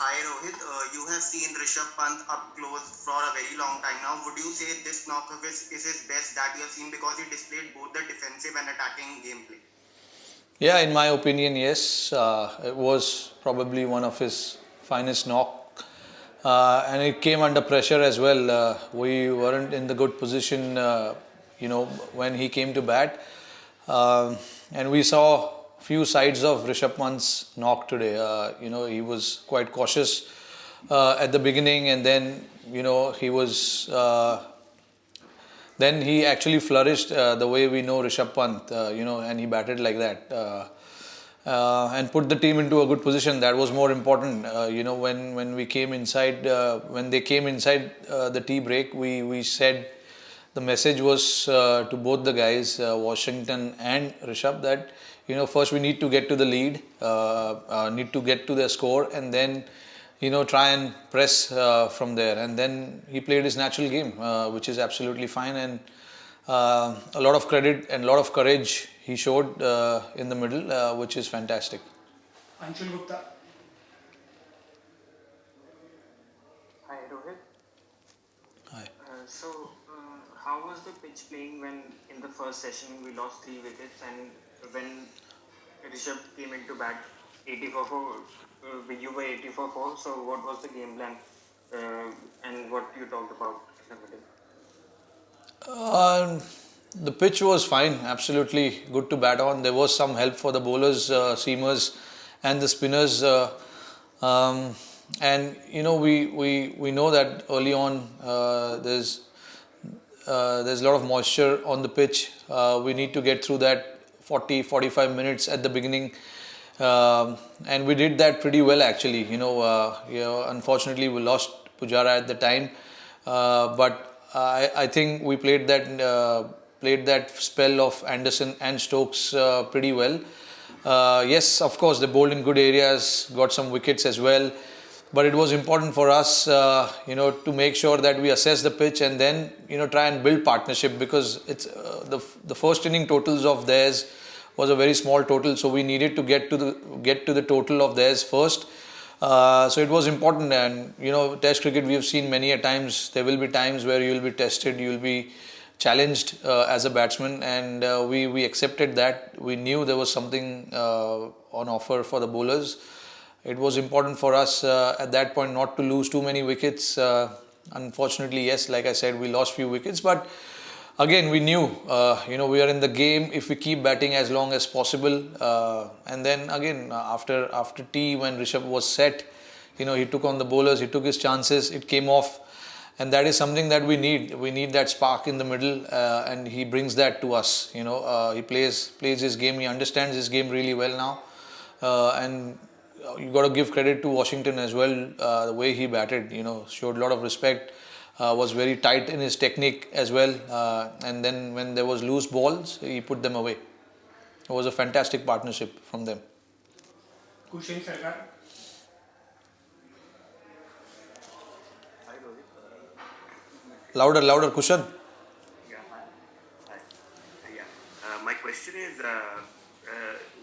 Hi Rohit, you have seen Rishabh Pant up close for a very long time now. Would you say this knock of his is his best that you have seen because he displayed both the defensive and attacking gameplay? Yeah, in my opinion, yes. It was probably one of his finest knock. And it came under pressure as well. We weren't in the good position, when he came to bat. And we saw few sides of Rishabh Pant's knock today. He was quite cautious at the beginning, and then, he was then he actually flourished the way we know Rishabh Pant, and he batted like that. And put the team into a good position. That was more important. When we came inside, when they came inside the tea break, we said the message was to both the guys, Washington and Rishabh, that first we need to get to the lead, need to get to the score, and then try and press from there. And then he played his natural game, which is absolutely fine. And a lot of credit and a lot of courage he showed in the middle, which is fantastic. Anshul Gupta. Hi Rohit. Hi. How was the pitch playing when in the first session we lost 3 wickets and when Rishabh came into bat 84 for you were 84 4. So what was the game plan and what you talked about yesterday? Um, the pitch was fine, absolutely good to bat on. There was some help for the bowlers, seamers, and the spinners. Um, and we know that early on there's a lot of moisture on the pitch. We need to get through that 40-45 minutes at the beginning. And we did that pretty well actually. Unfortunately we lost Pujara at the time, but I think we played that spell of Anderson and Stokes pretty well. Yes, of course, they bowled in good areas, got some wickets as well. But it was important for us, to make sure that we assess the pitch and then, try and build partnership, because it's the first inning totals of theirs was a very small total, so we needed to get to the total of theirs first. So it was important. And Test cricket we have seen many a times. There will be times where you will be tested, you will be challenged as a batsman, and we accepted that. We knew there was something on offer for the bowlers. It was important for us at that point not to lose too many wickets. Unfortunately, yes, like I said, we lost few wickets, but again we knew, we are in the game if we keep batting as long as possible. And then again, after tea, when Rishabh was set, he took on the bowlers, he took his chances, it came off. And that is something that we need that spark in the middle, and he brings that to us. He plays his game, he understands his game really well now. And you got to give credit to Washington as well. The way he batted, showed a lot of respect. Was very tight in his technique as well. And then when there was loose balls, he put them away. It was a fantastic partnership from them. Kushen Sarkar. Hi Rohit. Louder, louder, Kushan. Yeah, hi. Hi. Yeah. My question is,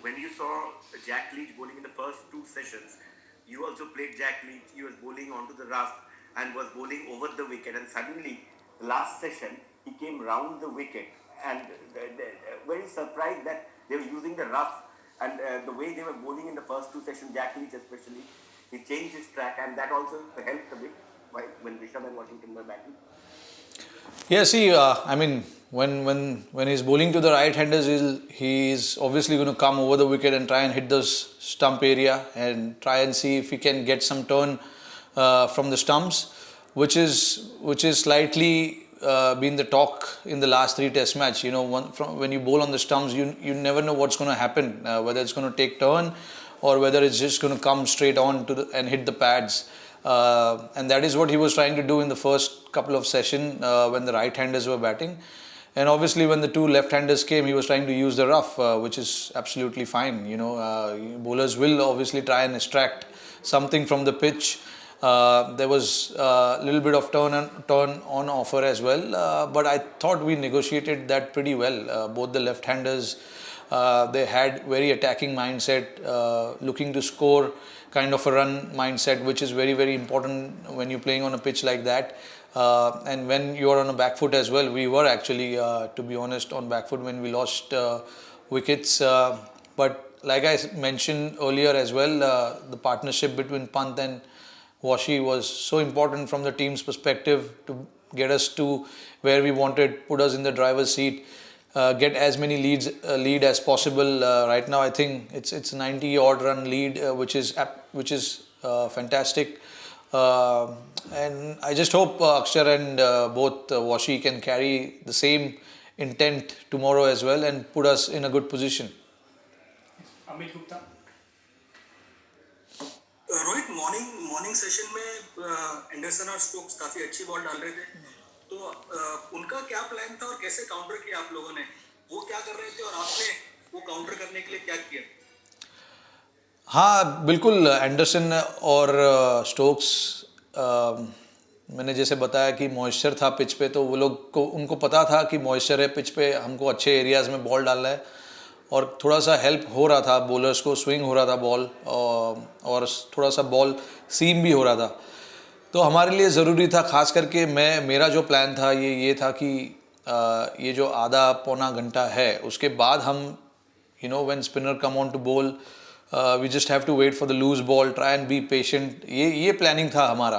when you saw Jack Leach bowling in the first two sessions, you also played Jack Leach. He was bowling onto the rough and was bowling over the wicket, and suddenly, the last session, he came round the wicket, and very surprised that they were using the rough, and the way they were bowling in the first two sessions, Jack Leach especially, he changed his track, and that also helped a bit when Rishabh and Washington were batting. Yeah, see, I mean, when he's bowling to the right-handers, he's obviously going to come over the wicket and try and hit the stump area and try and see if he can get some turn from the stumps, which is slightly been the talk in the last three Test match. When you bowl on the stumps, you never know what's going to happen, whether it's going to take turn or whether it's just going to come straight on and hit the pads. And that is what he was trying to do in the first couple of sessions when the right-handers were batting. And obviously, when the two left-handers came, he was trying to use the rough, which is absolutely fine. Bowlers will obviously try and extract something from the pitch. There was a little bit of turn on offer as well, but I thought we negotiated that pretty well. Both the left-handers, they had very attacking mindset, looking to score kind of a run mindset, which is very, very important when you're playing on a pitch like that. And when you're on a back foot as well, we were actually, to be honest, on back foot when we lost wickets. But like I mentioned earlier as well, the partnership between Pant and Washi was so important from the team's perspective to get us to where we wanted, put us in the driver's seat, get as many lead as possible. Right now, I think it's 90 odd run lead, which is fantastic. And I just hope Akshar and both Washi can carry the same intent tomorrow as well and put us in a good position. Amit Gupta. Rohit morning session में Anderson और Stokes काफी अच्छी ball डाल रहे थे, तो उनका क्या प्लान था और कैसे काउंटर किया आप लोगों ने? वो क्या कर रहे थे और आपने वो काउंटर करने के लिए क्या किया? हाँ बिल्कुल, एंडरसन और स्टोक्स, मैंने जैसे बताया कि मॉइस्चर था पिच पे, तो वो लोग को उनको पता था कि मॉइस्चर है पिच पे, हमको अच्छे एरियाज़ में बॉल डालना है, और थोड़ा सा हेल्प हो रहा था बॉलर्स को, स्विंग हो रहा था बॉल, और थोड़ा सा बॉल सीम भी हो रहा था. तो हमारे लिए ज़रूरी था, ख़ास करके मेरा जो प्लान था ये था कि ये जो आधा पौना घंटा है उसके बाद हम when spinner come on to bowl, we just have to wait for the loose ball, try and be patient. ये प्लानिंग था हमारा.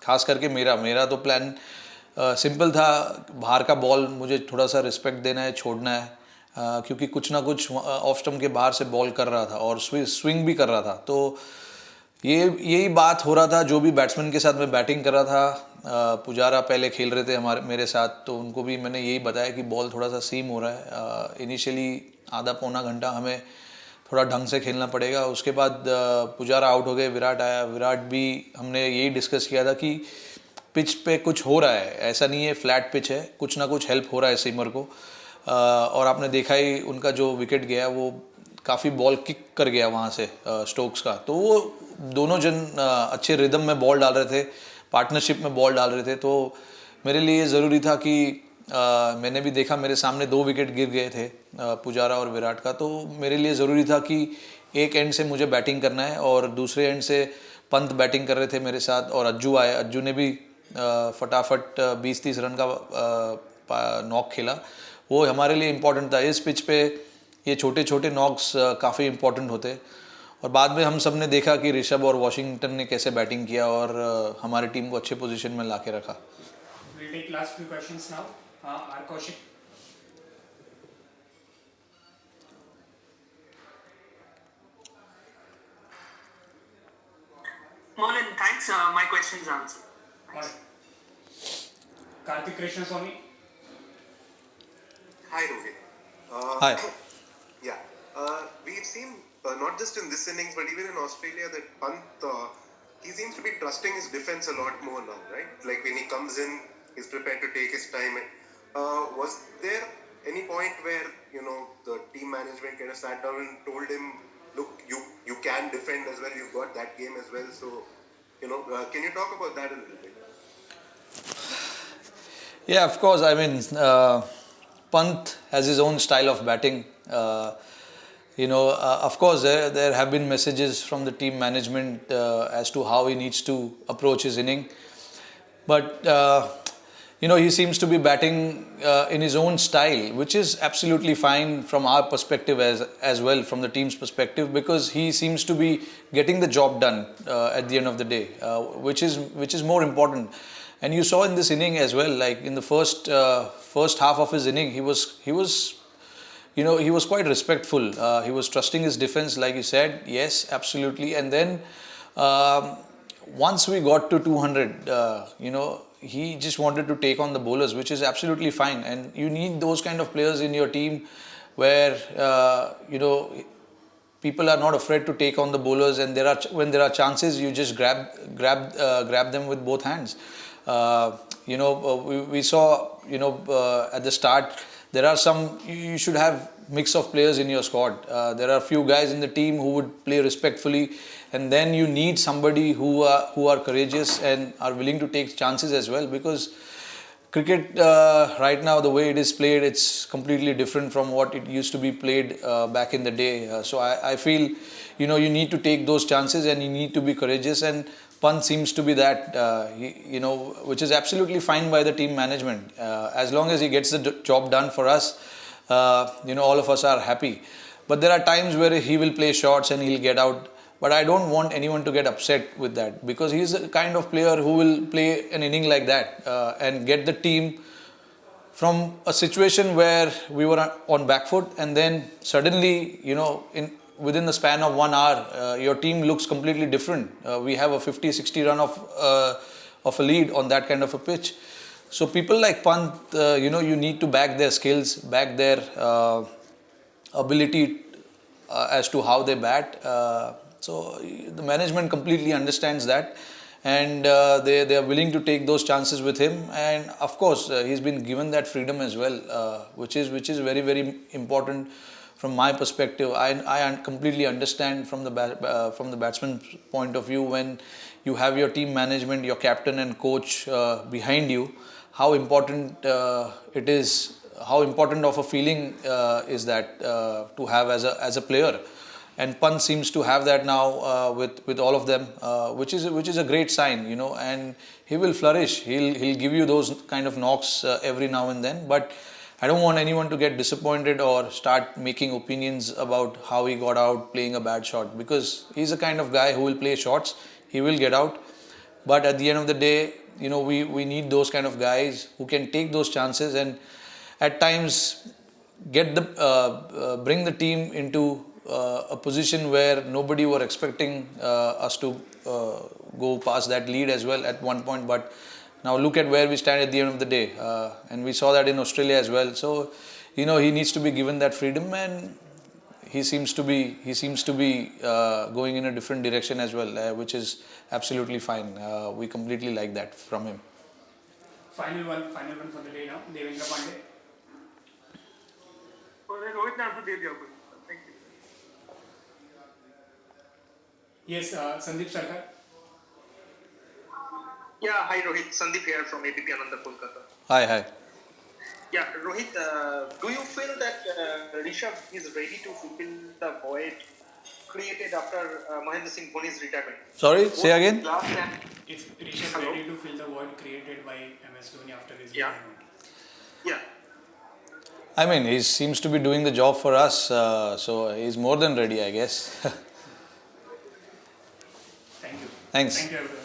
ख़ास करके मेरा तो प्लान सिंपल था. बाहर का बॉल मुझे थोड़ा सा रिस्पेक्ट देना है, छोड़ना है, क्योंकि कुछ ना कुछ ऑफ स्टंप के बाहर से बॉल कर रहा था और स्विंग भी कर रहा था. तो यही बात हो रहा था. जो भी बैट्समैन के साथ मैं बैटिंग कर रहा था, पुजारा पहले खेल रहे थे मेरे साथ, तो उनको भी मैंने यही बताया कि बॉल थोड़ा सा सीम हो रहा है. इनिशियली आधा पौना घंटा हमें थोड़ा ढंग से खेलना पड़ेगा. उसके बाद पुजारा आउट हो गए, विराट आया. विराट भी हमने यही डिस्कस किया था कि पिच पे कुछ हो रहा है, ऐसा नहीं है फ्लैट पिच है, कुछ ना कुछ हेल्प हो रहा है सीमर को. और आपने देखा ही उनका जो विकेट गया वो काफ़ी बॉल किक कर गया वहाँ से स्टोक्स का. तो वो दोनों जन अच्छे रिदम में बॉल डाल रहे थे, पार्टनरशिप में बॉल डाल रहे थे. तो मेरे लिए ज़रूरी था कि मैंने भी देखा मेरे सामने 2 विकेट गिर गए थे, पुजारा और विराट का. तो मेरे लिए ज़रूरी था कि एक एंड से मुझे बैटिंग करना है और दूसरे एंड से पंत बैटिंग कर रहे थे मेरे साथ, और अज्जू आए. अज्जू ने भी फटाफट 20-30 रन का नॉक खेला. वो हमारे लिए इम्पॉर्टेंट था. इस पिच पे ये छोटे छोटे नॉक्स काफ़ी इम्पॉर्टेंट होते. और बाद में हम सब ने देखा कि ऋषभ और वॉशिंगटन ने कैसे बैटिंग किया और हमारी टीम को अच्छे पोजीशन में ला के रखा. We'll take last few questions now. R. Kaushik. Morning, thanks. My question is answered. Alright. Karthik Krishnaswamy. Hi, Rohit. Hi. Yeah. We've seen, not just in this innings, but even in Australia, that Pant, he seems to be trusting his defense a lot more now, right? Like when he comes in, he's prepared to take his time. Was there any point where, the team management kind of sat down and told him, look, you can defend as well, you've got that game as well, so, can you talk about that a little bit? Yeah, of course. I mean, Pant has his own style of batting. Of course, there have been messages from the team management as to how he needs to approach his inning. But, he seems to be batting in his own style, which is absolutely fine from our perspective as well, from the team's perspective, because he seems to be getting the job done at the end of the day, which is more important. And you saw in this inning as well, like in the first half of his inning, he was quite respectful. He was trusting his defense, like you said. Yes, absolutely. And then once we got to 200, he just wanted to take on the bowlers, which is absolutely fine. And you need those kind of players in your team where people are not afraid to take on the bowlers, and when there are chances, you just grab them with both hands. We saw at the start, there are you should have mix of players in your squad. There are a few guys in the team who would play respectfully, and then you need somebody who are courageous and are willing to take chances as well, because cricket right now, the way it is played, it's completely different from what it used to be played back in the day. So I feel, you know, you need to take those chances and you need to be courageous. And Pant seems to be that, you know, which is absolutely fine by the team management. As long as he gets the job done for us, you know, all of us are happy. But there are times where he will play shots and he'll get out. But I don't want anyone to get upset with that, because he's a kind of player who will play an inning like that and get the team from a situation where we were on back foot, and then suddenly, you know, within the span of 1 hour, your team looks completely different. We have a 50-60 run of a lead on that kind of a pitch. So people like Pant, you know, you need to back their skills, back their ability as to how they bat. So the management completely understands that, and they are willing to take those chances with him. And of course, he's been given that freedom as well, which is very, very important from my perspective. I completely understand from the batsman's point of view, when you have your team management, your captain and coach behind you, how important it is, how important of a feeling is that to have as a player. And Pant seems to have that now with all of them, which is a great sign, you know. And he will flourish. He'll give you those kind of knocks every now and then. But I don't want anyone to get disappointed or start making opinions about how he got out playing a bad shot, because he's the kind of guy who will play shots. He will get out. But at the end of the day, you know, we need those kind of guys who can take those chances and at times bring the team into a position where nobody were expecting us to go past that lead as well at one point. But now look at where we stand at the end of the day, and we saw that in Australia as well. So, you know, he needs to be given that freedom, and he seems to be going in a different direction as well, which is absolutely fine. We completely like that from him. Final one for the day now. Devendra Pandey. Rohit ने answer दे दिया आपको. Thank you. Yes, Sandeep Sarkar. Yeah, hi Rohit, Sandeep here from ABP Ananda, Kolkata. Hi. Yeah, Rohit, do you feel that Rishabh is ready to fulfill the void created after Mahendra Singh Dhoni's retirement? Sorry, say again. Last and Is Rishabh ready to fill the void created by MS Dhoni after his Yeah. retirement? yeah, I mean, he seems to be doing the job for us, so he's more than ready, I guess. Thank you. Thanks. Thank you, everyone.